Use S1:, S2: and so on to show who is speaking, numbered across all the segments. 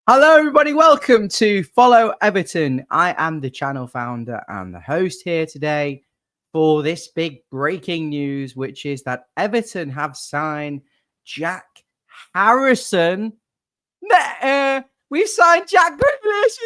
S1: Hello, everybody. Welcome to Follow Everton. I am the channel founder and the host here today for this big breaking news, which is that Everton have signed Jack Harrison. We've signed Jack Grealish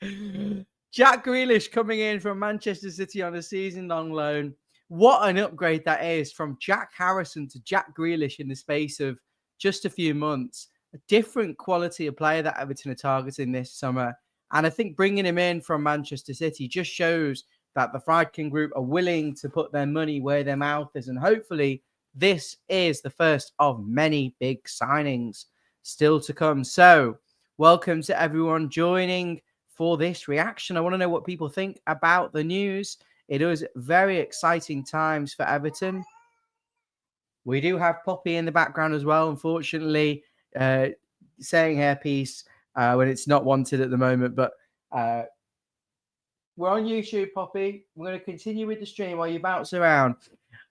S1: instead. Jack Grealish coming in from Manchester City on a season-long loan. What an upgrade that is from Jack Harrison to Jack Grealish in the space of just a few months. A different quality of player that Everton are targeting this summer. And I think bringing him in from Manchester City just shows that the Friedkin Group are willing to put their money where their mouth is. And hopefully this is the first of many big signings still to come. So welcome to everyone joining for this reaction. I want to know what people think about the news. It is very exciting times for Everton. We do have Poppy in the background as well, unfortunately. Saying her piece when it's not wanted at the moment, but we're on YouTube, Poppy. We're going to continue with the stream while you bounce around.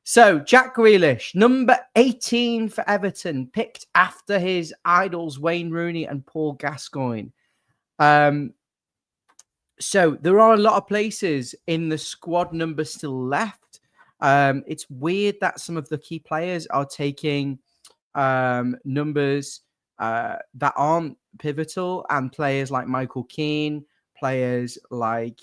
S1: So Jack Grealish, number 18 for Everton, picked after his idols Wayne Rooney and Paul Gascoigne. So there are a lot of places in the squad number still left. It's weird that some of the key players are taking numbers that aren't pivotal, and players like Michael Keane, players like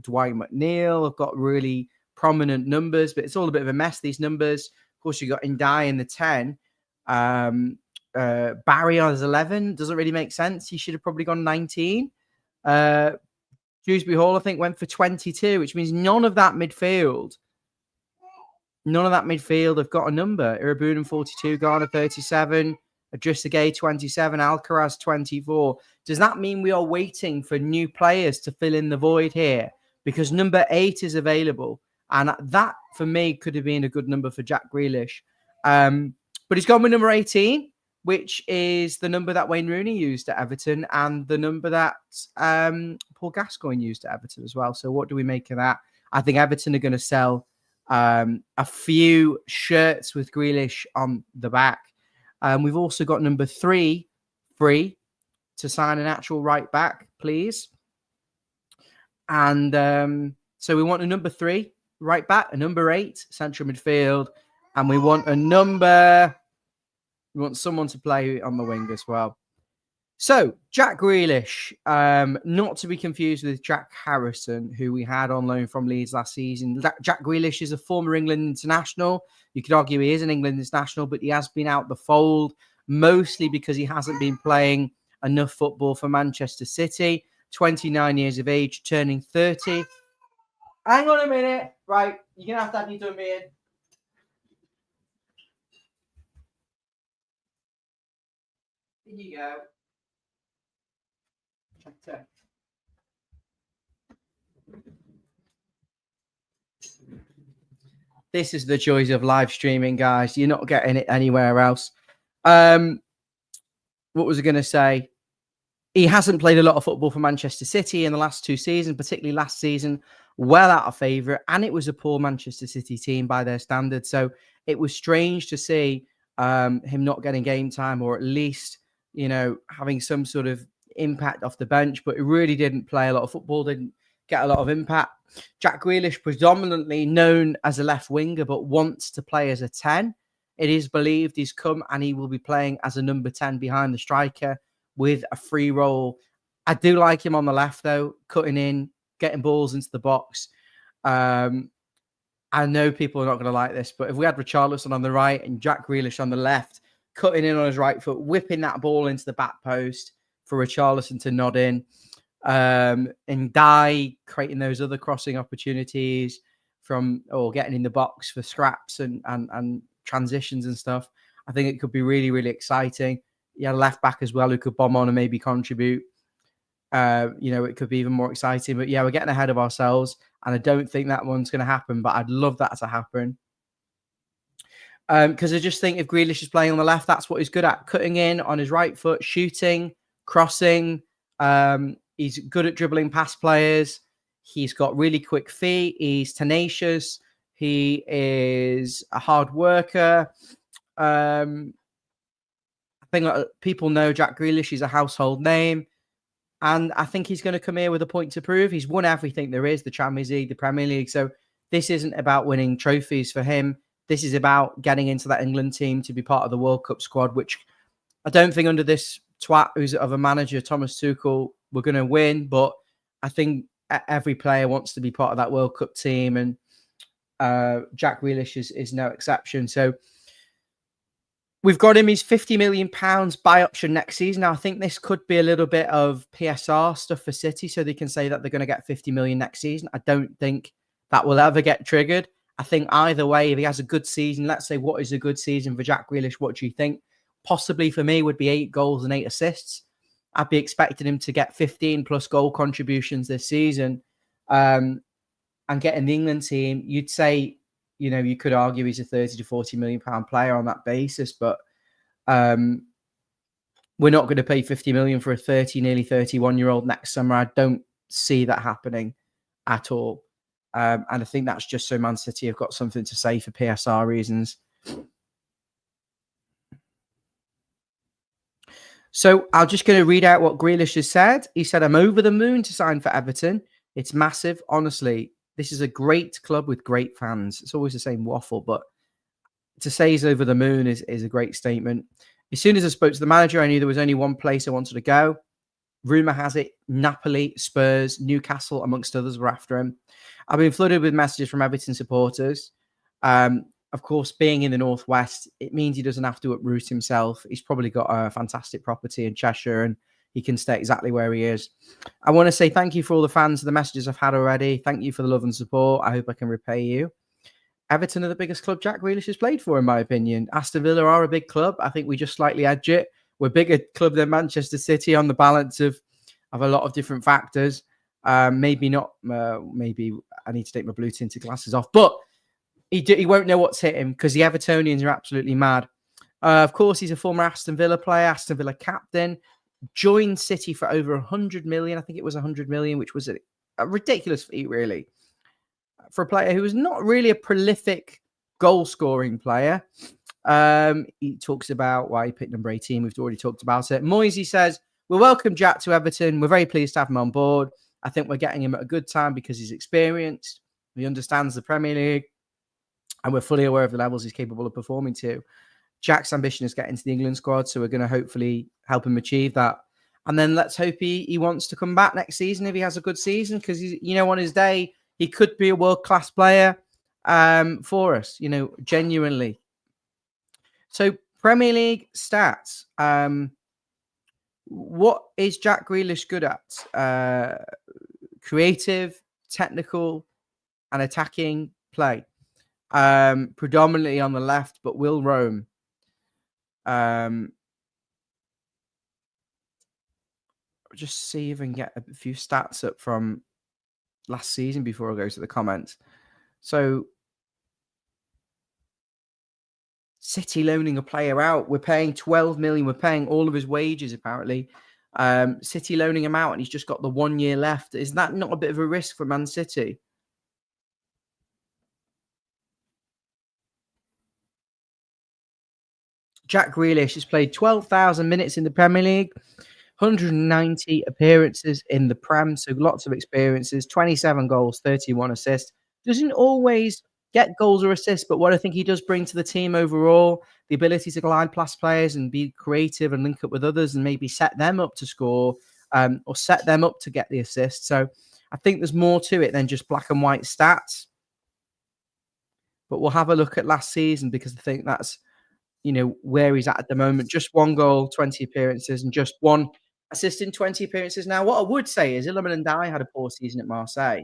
S1: Dwight McNeil have got really prominent numbers, but it's all a bit of a mess, these numbers. Of course, you got Ndai in the 10. Barry on 11 doesn't really make sense. He should have probably gone 19. Dewsbury Hall, I think, went for 22, which means none of that midfield have got a number. Irabunan 42, Garner 37, Adrissagay 27, Alcaraz 24. Does that mean we are waiting for new players to fill in the void here? Because number 8 is available. And that, for me, could have been a good number for Jack Grealish. But he's gone with number 18, which is the number that Wayne Rooney used at Everton and the number that Paul Gascoigne used at Everton as well. So what do we make of that? I think Everton are going to sell a few shirts with Grealish on the back. We've also got number 3 free to sign an actual right back, please. And so we want a number 3 right back, a number 8 central midfield, and we want someone to play on the wing as well. So Jack Grealish, not to be confused with Jack Harrison, who we had on loan from Leeds last season. Jack Grealish is a former England international. You could argue he is an England international, but he has been out the fold, mostly because he hasn't been playing enough football for Manchester City. 29 years of age, turning 30. Hang on a minute. Right, you're going to have your dummy in. Here you go. This is the joys of live streaming, guys. You're not getting it anywhere else. What was I going to say? He hasn't played a lot of football for Manchester City in the last 2 seasons, particularly last season, well out of favourite. And it was a poor Manchester City team by their standards. So it was strange to see him not getting game time, or at least, having some sort of impact off the bench. But he really didn't play a lot of football, didn't get a lot of impact. Jack Grealish, predominantly known as a left winger, but wants to play as a 10. It is believed he's come and he will be playing as a number 10 behind the striker with a free role. I do like him on the left, though, cutting in, getting balls into the box. I know people are not going to like this, but if we had Richarlison on the right and Jack Grealish on the left, cutting in on his right foot, whipping that ball into the back post for Richarlison to nod in, and Dye creating those other crossing opportunities or getting in the box for scraps and transitions and stuff. I think it could be really, really exciting. You had a left back as well who could bomb on and maybe contribute. It could be even more exciting. But yeah, we're getting ahead of ourselves, and I don't think that one's going to happen, but I'd love that to happen. Because I just think if Grealish is playing on the left, that's what he's good at. Cutting in on his right foot, shooting, crossing. He's good at dribbling past players. He's got really quick feet. He's tenacious. He is a hard worker. I think people know Jack Grealish is a household name. And I think he's going to come here with a point to prove. He's won everything there is, the Champions League, the Premier League. So this isn't about winning trophies for him. This is about getting into that England team to be part of the World Cup squad, which I don't think under this twat who's of a manager, Thomas Tuchel, we're going to win. But I think every player wants to be part of that World Cup team. And Jack Grealish is no exception. So we've got him. He's £50 million buy option next season. Now, I think this could be a little bit of PSR stuff for City, so they can say that they're going to get 50 million next season. I don't think that will ever get triggered. I think either way, if he has a good season, let's say what is a good season for Jack Grealish, what do you think? Possibly for me would be 8 goals and 8 assists. I'd be expecting him to get 15 plus goal contributions this season. And getting the England team, you'd say, you could argue he's a 30 to 40 million pound player on that basis, but we're not going to pay 50 million for a nearly 31-year-old next summer. I don't see that happening at all. And I think that's just so Man City have got something to say for PSR reasons. So I'm just going to read out what Grealish has said. He said, I'm over the moon to sign for Everton. It's massive. Honestly, this is a great club with great fans. It's always the same waffle, but to say he's over the moon is a great statement. As soon as I spoke to the manager, I knew there was only one place I wanted to go. Rumour has it, Napoli, Spurs, Newcastle, amongst others, were after him. I've been flooded with messages from Everton supporters. Of course, being in the Northwest, it means he doesn't have to uproot himself. He's probably got a fantastic property in Cheshire and he can stay exactly where he is. I want to say thank you for all the fans and the messages I've had already. Thank you for the love and support. I hope I can repay you. Everton are the biggest club Jack Grealish has played for, in my opinion. Aston Villa are a big club. I think we just slightly edge it. We're a bigger club than Manchester City on the balance of a lot of different factors. Maybe not. Maybe I need to take my blue tinted glasses off. But he won't know what's hit him because the Evertonians are absolutely mad. Of course, he's a former Aston Villa player, Aston Villa captain. Joined City for over 100 million. I think it was 100 million, which was a ridiculous feat, really, for a player who was not really a prolific goal-scoring player. He talks about why he picked number 18. We've already talked about it. Moisey says, we welcome Jack to Everton. We're very pleased to have him on board. I think we're getting him at a good time because he's experienced. He understands the Premier League. And we're fully aware of the levels he's capable of performing to. Jack's ambition is getting into the England squad, so we're going to hopefully help him achieve that. And then let's hope he wants to come back next season if he has a good season, because on his day, he could be a world-class player for us, genuinely. So Premier League stats. What is Jack Grealish good at? Creative, technical, and attacking play. Predominantly on the left, but will roam. Just see if I can get a few stats up from last season before I go to the comments. So City loaning a player out. We're paying 12 million. We're paying all of his wages, apparently. City loaning him out, and he's just got the 1 year left. Is that not a bit of a risk for Man City? Jack Grealish has played 12,000 minutes in the Premier League, 190 appearances in the Prem, so lots of experiences, 27 goals, 31 assists. Doesn't always get goals or assists, but what I think he does bring to the team overall, the ability to glide past players and be creative and link up with others and maybe set them up to score or set them up to get the assist. So I think there's more to it than just black and white stats. But we'll have a look at last season because I think that's where he's at the moment. Just 1 goal, 20 appearances, and just 1 assist in 20 appearances. Now, what I would say is Iliman Ndiaye had a poor season at Marseille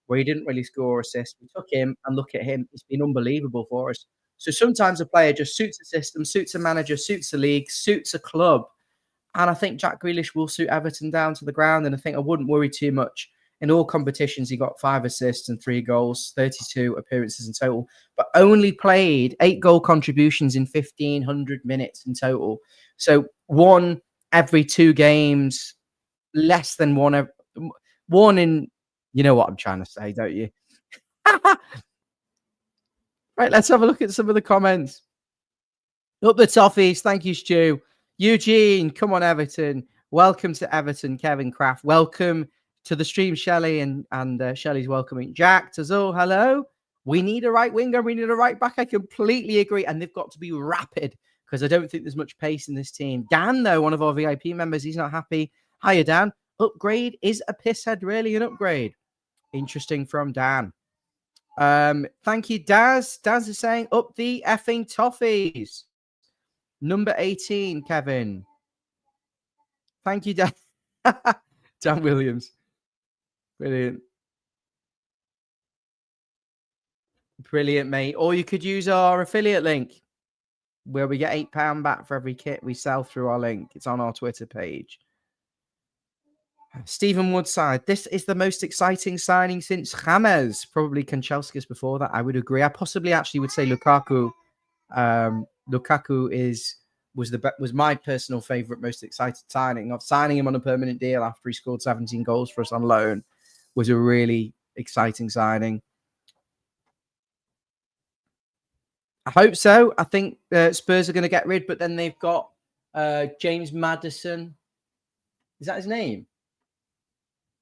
S1: where he didn't really score or assist. We took him and look at him. He's been unbelievable for us. So sometimes a player just suits a system, suits a manager, suits a league, suits a club. And I think Jack Grealish will suit Everton down to the ground. And I think I wouldn't worry too much. In all competitions, he got 5 assists and 3 goals, 32 appearances in total, but only played 8 goal contributions in 1,500 minutes in total. So 1 every 2 games, less than 1 in, you know what I'm trying to say, don't you? Right, let's have a look at some of the comments. Up the toffees. Thank you, Stu. Eugene, come on, Everton. Welcome to Everton, Kevin Kraft. Welcome to the stream, Shelley, and Shelley's welcoming Jack. Tazul, hello. We need a right winger. We need a right back. I completely agree. And they've got to be rapid because I don't think there's much pace in this team. Dan, though, one of our VIP members, he's not happy. Hiya, Dan. Upgrade is a pisshead really an upgrade? Interesting from Dan. Thank you, Daz. Daz is saying up the effing toffees. Number 18, Kevin. Thank you, Dan. Dan Williams. Brilliant. Brilliant, mate. Or you could use our affiliate link where we get £8 back for every kit we sell through our link. It's on our Twitter page. Stephen Woodside, this is the most exciting signing since James. Probably Kanchelskis before that, I would agree. I possibly actually would say Lukaku. Lukaku was my personal favourite, most excited signing. Of signing him on a permanent deal after he scored 17 goals for us on loan was a really exciting signing. I hope so. I think Spurs are going to get rid, but then they've got James Maddison. Is that his name?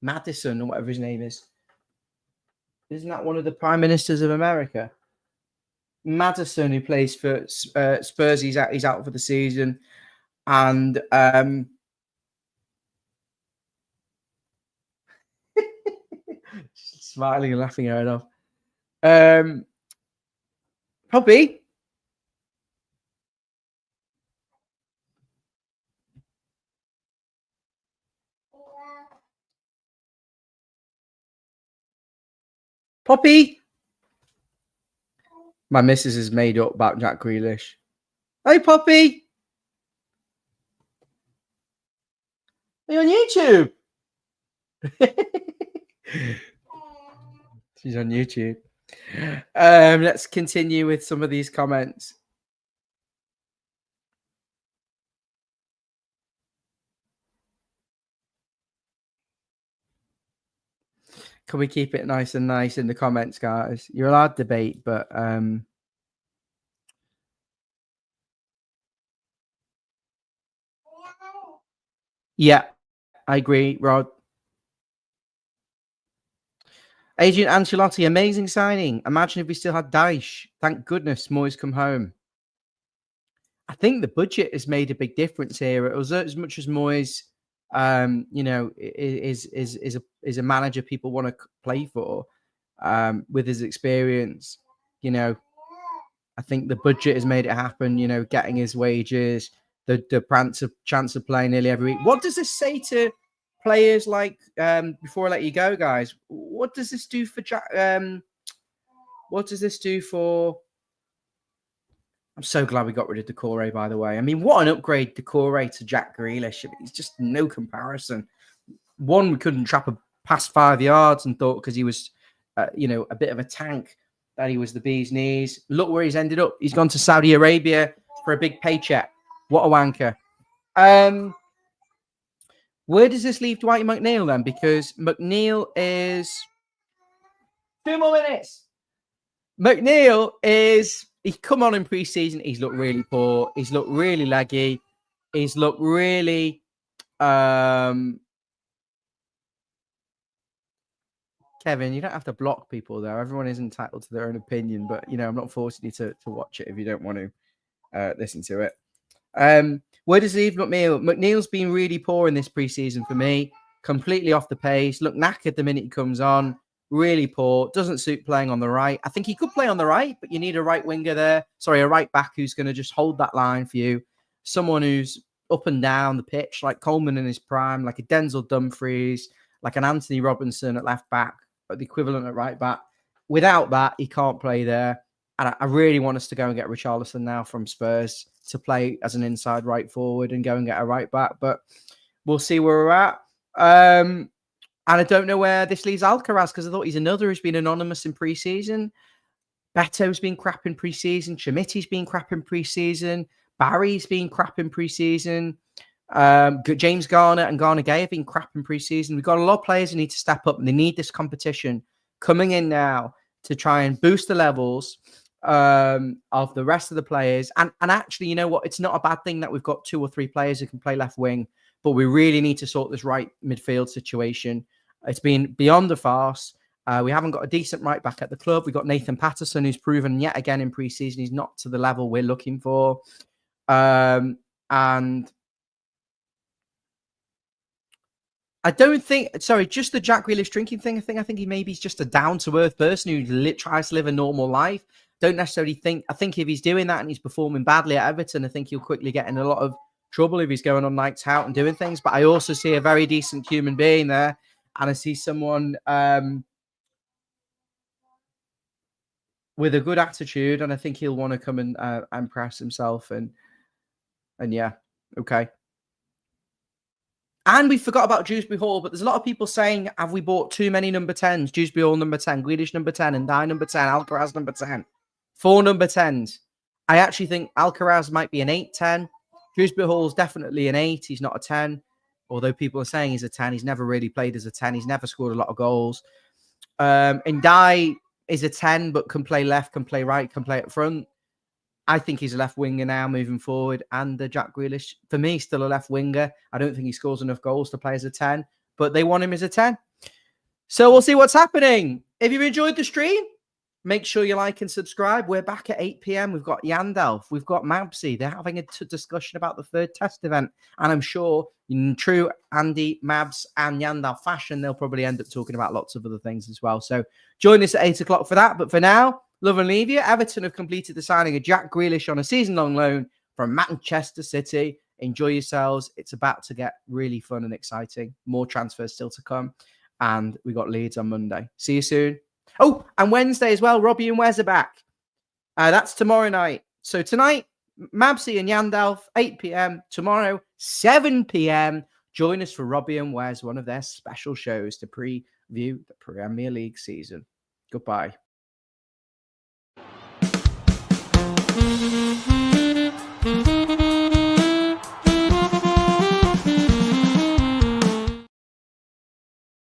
S1: Madison or whatever his name is. Isn't that one of the prime ministers of America? Madison, who plays for Spurs, he's out for the season, and smiling and laughing her head off. Poppy. Poppy. My missus is made up about Jack Grealish. Hey, Poppy. Are you on YouTube? She's on YouTube. Let's continue with some of these comments. Can we keep it nice and nice in the comments, guys? You're allowed to debate, but yeah, I agree, Rod. Agent Ancelotti, amazing signing. Imagine if we still had Dyche. Thank goodness Moyes come home. I think the budget has made a big difference here. It was as much as Moyes, is a manager people want to play for, with his experience. I think the budget has made it happen. Getting his wages, the chance of playing nearly every week. What does this say to players like? Before I let you go, guys, what does this do for Jack? What does this do for? I'm so glad we got rid of Decore, by the way. I mean, what an upgrade Decore to Jack Grealish. I mean, it's just no comparison. One, we couldn't trap a past 5 yards and thought because he was, a bit of a tank that he was the bee's knees. Look where he's ended up. He's gone to Saudi Arabia for a big paycheck. What a wanker. Where does this leave Dwight McNeil then? Because McNeil is 2 more minutes. McNeil is he's come on in pre-season. He's looked really poor. He's looked really leggy. He's looked really Kevin, you don't have to block people though. Everyone is entitled to their own opinion, but I'm not forcing you to watch it if you don't want to listen to it. Where does he leave McNeil? McNeil's been really poor in this preseason for me. Completely off the pace. Look knackered the minute he comes on. Really poor. Doesn't suit playing on the right. I think he could play on the right, but you need a right winger there. Sorry, a right back who's going to just hold that line for you. Someone who's up and down the pitch, like Coleman in his prime, like a Denzel Dumfries, like an Anthony Robinson at left back, but the equivalent at right back. Without that, he can't play there. And I really want us to go and get Richarlison now from Spurs to play as an inside right forward and go and get a right back. But we'll see where we're at. And I don't know where this leaves Alcaraz because I thought he's another who's been anonymous in pre-season. Beto's been crap in pre-season. Chimiti's been crap in pre-season. Barry's been crap in pre-season. James Garner and Garner Gay have been crap in pre-season. We've got a lot of players who need to step up and they need this competition coming in now to try and boost the levels. of the rest of the players. And actually, you know what? It's not a bad thing that we've got 2 or 3 players who can play left wing, but we really need to sort this right midfield situation. It's been beyond a farce. We haven't got a decent right back at the club. We've got Nathan Patterson, who's proven yet again in pre-season he's not to the level we're looking for. And I don't think, just the Jack Grealish drinking thing. I think he's just a down-to-earth person who tries to live a normal life. Don't necessarily think, I think if he's doing that and he's performing badly at Everton, I think he'll quickly get in a lot of trouble if he's going on nights out and doing things. But I also see a very decent human being there. And I see someone with a good attitude. And I think he'll want to come and impress himself. And yeah, okay. And we forgot about Dewsbury Hall, but there's a lot of people saying, have we bought too many number 10s? Dewsbury Hall number 10, Grealish number 10, and Dye number 10, Alcaraz number 10. 4 number 10s. I actually think Alcaraz might be an 8-10. Dewsbury Hall's definitely an 8. He's not a 10. Although people are saying he's a 10. He's never really played as a 10. He's never scored a lot of goals. And Dye is a 10, but can play left, can play right, can play up front. I think he's a left winger now moving forward. And Jack Grealish, for me, still a left winger. I don't think he scores enough goals to play as a 10, but they want him as a 10. So we'll see what's happening. If you've enjoyed the stream, make sure you like and subscribe. We're back at 8 p.m. We've got Yandalf. We've got Mabsy. They're having a discussion about the 3rd test event. And I'm sure in true Andy, Mabs, and Yandalf fashion, they'll probably end up talking about lots of other things as well. So join us at 8 o'clock for that. But for now, love and leave you. Everton have completed the signing of Jack Grealish on a season-long loan from Manchester City. Enjoy yourselves. It's about to get really fun and exciting. More transfers still to come. And we got Leeds on Monday. See you soon. Oh, and Wednesday as well. Robbie and Wes are back. That's tomorrow night. So tonight, Mabsy and Yandalf, 8 p.m. Tomorrow, 7 p.m. Join us for Robbie and Wes, one of their special shows to preview the Premier League season. Goodbye.